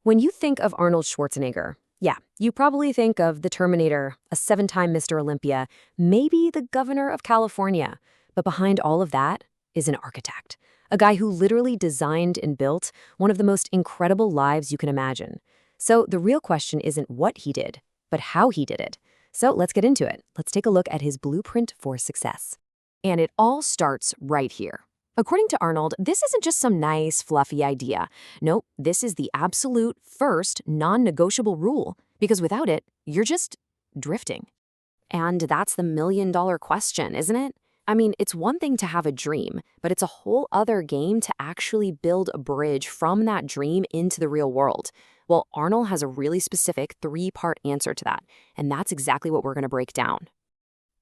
When you think of Arnold Schwarzenegger, yeah, you probably think of the Terminator, a seven-time Mr. Olympia, maybe the governor of California. But behind all of that is an architect, a guy who literally designed and built one of the most incredible lives you can imagine. So the real question isn't what he did, but how he did it. So let's get into it. Let's take a look at his blueprint for success. And it all starts right here. According to Arnold, this isn't just some nice, fluffy idea. Nope, this is the absolute first non-negotiable rule, because without it, you're just drifting. And that's the million-dollar question, isn't it? I mean, it's one thing to have a dream, but it's a whole other game to actually build a bridge from that dream into the real world. Well, Arnold has a really specific three-part answer to that, and that's exactly what we're going to break down.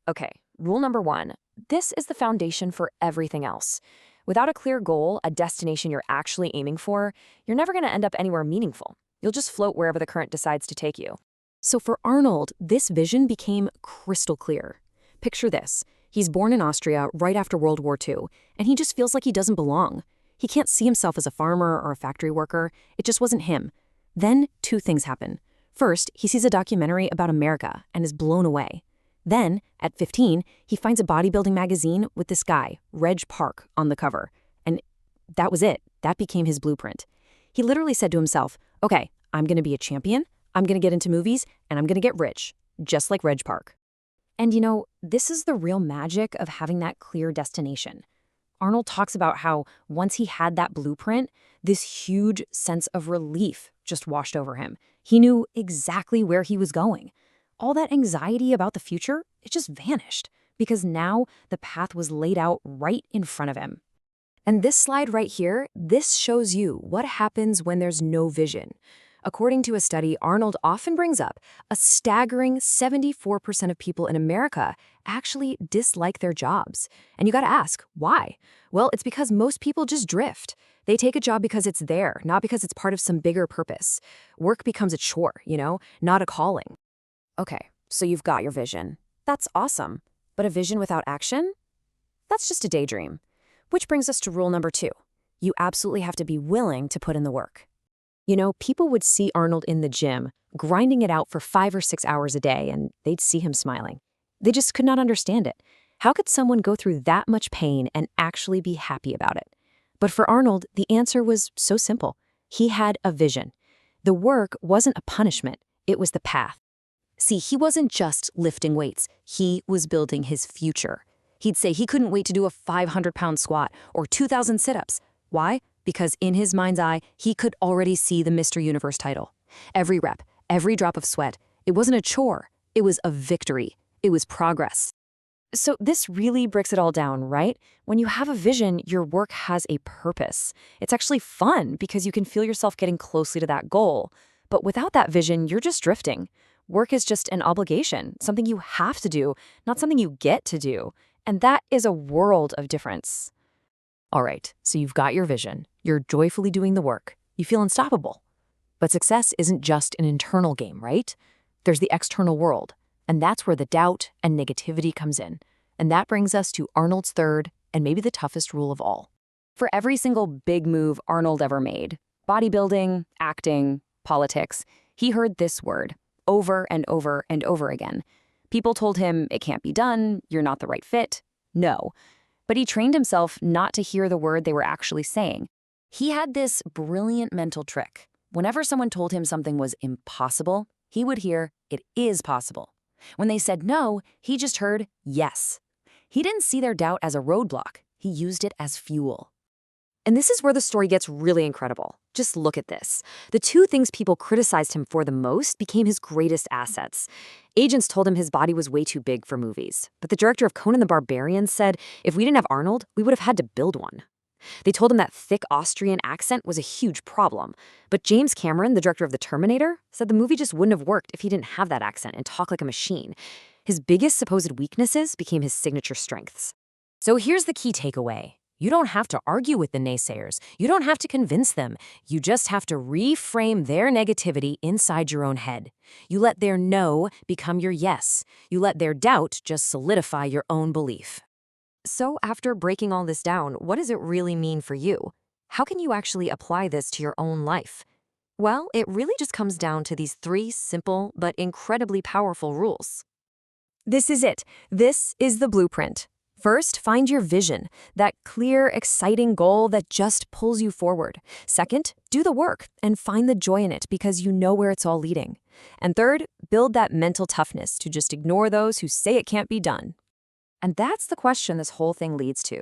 Okay, rule number one. This is the foundation for everything else. Without a clear goal, a destination you're actually aiming for, you're never going to end up anywhere meaningful. You'll just float wherever the current decides to take you. So for Arnold, this vision became crystal clear. Picture this. He's born in Austria right after World War II, and he just feels like he doesn't belong. He can't see himself as a farmer or a factory worker. It just wasn't him. Then two things happen. First, he sees a documentary about America and is blown away. Then, at 15, he finds a bodybuilding magazine with this guy, Reg Park, on the cover. And that was it. That became his blueprint. He literally said to himself, okay, I'm going to be a champion, I'm going to get into movies, and I'm going to get rich, just like Reg Park. And you know, this is the real magic of having that clear destination. Arnold talks about how once he had that blueprint, this huge sense of relief just washed over him. He knew exactly where he was going. All that anxiety about the future, it just vanished because now the path was laid out right in front of him. And this slide right here, this shows you what happens when there's no vision. According to a study Arnold often brings up, a staggering 74% of people in America actually dislike their jobs. And you gotta ask, why? Well, it's because most people just drift. They take a job because it's there, not because it's part of some bigger purpose. Work becomes a chore, not a calling. Okay, so you've got your vision. That's awesome. But a vision without action? That's just a daydream. Which brings us to rule number two. You absolutely have to be willing to put in the work. People would see Arnold in the gym, grinding it out for 5 or 6 hours a day, and they'd see him smiling. They just could not understand it. How could someone go through that much pain and actually be happy about it? But for Arnold, the answer was so simple. He had a vision. The work wasn't a punishment, it was the path. See, he wasn't just lifting weights, he was building his future. He'd say he couldn't wait to do a 500-pound squat or 2,000 sit-ups. Why? Because in his mind's eye, he could already see the Mr. Universe title. Every rep, every drop of sweat, it wasn't a chore, it was a victory. It was progress. So this really breaks it all down, right? When you have a vision, your work has a purpose. It's actually fun because you can feel yourself getting closely to that goal. But without that vision, you're just drifting. Work is just an obligation, something you have to do, not something you get to do. And that is a world of difference. All right, so you've got your vision. You're joyfully doing the work. You feel unstoppable. But success isn't just an internal game, right? There's the external world. And that's where the doubt and negativity comes in. And that brings us to Arnold's third and maybe the toughest rule of all. For every single big move Arnold ever made, bodybuilding, acting, politics, he heard this word over and over and over again. People told him, it can't be done, you're not the right fit. No. But he trained himself not to hear the word they were actually saying. He had this brilliant mental trick. Whenever someone told him something was impossible, he would hear, it is possible. When they said no, he just heard yes. He didn't see their doubt as a roadblock. He used it as fuel. And this is where the story gets really incredible. Just look at this. The two things people criticized him for the most became his greatest assets. Agents told him his body was way too big for movies. But the director of Conan the Barbarian said, if we didn't have Arnold, we would have had to build one. They told him that thick Austrian accent was a huge problem. But James Cameron, the director of The Terminator, said the movie just wouldn't have worked if he didn't have that accent and talk like a machine. His biggest supposed weaknesses became his signature strengths. So here's the key takeaway. You don't have to argue with the naysayers. You don't have to convince them. You just have to reframe their negativity inside your own head. You let their no become your yes. You let their doubt just solidify your own belief. So after breaking all this down, what does it really mean for you? How can you actually apply this to your own life? Well, it really just comes down to these three simple but incredibly powerful rules. This is it. This is the blueprint. First, find your vision, that clear, exciting goal that just pulls you forward. Second, do the work and find the joy in it because you know where it's all leading. And third, build that mental toughness to just ignore those who say it can't be done. And that's the question this whole thing leads to.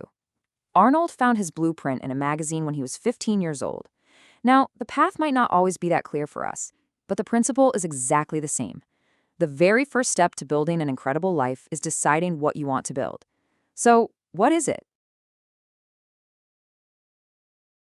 Arnold found his blueprint in a magazine when he was 15 years old. Now, the path might not always be that clear for us, but the principle is exactly the same. The very first step to building an incredible life is deciding what you want to build. So, what is it?